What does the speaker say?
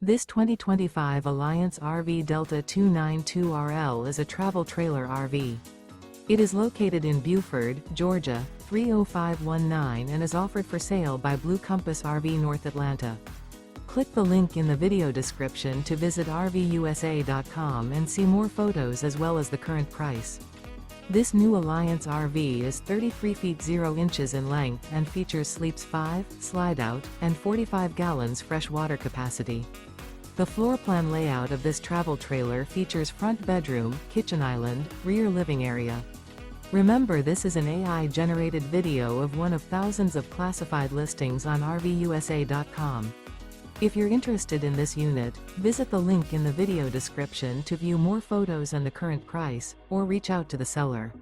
This 2025 Alliance RV Delta 292RL is a travel trailer RV. It is located in Buford, Georgia, 30519 and is offered for sale by Blue Compass RV North Atlanta. Click the link in the video description to visit RVUSA.com and see more photos as well as the current price. This new Alliance RV is 33 feet 0 inches in length and features sleeps 5, slide-out, and 45 gallons fresh water capacity. The floor plan layout of this travel trailer features front bedroom, kitchen island, rear living area. Remember, this is an AI-generated video of one of thousands of classified listings on RVUSA.com. If you're interested in this unit, visit the link in the video description to view more photos and the current price, or reach out to the seller.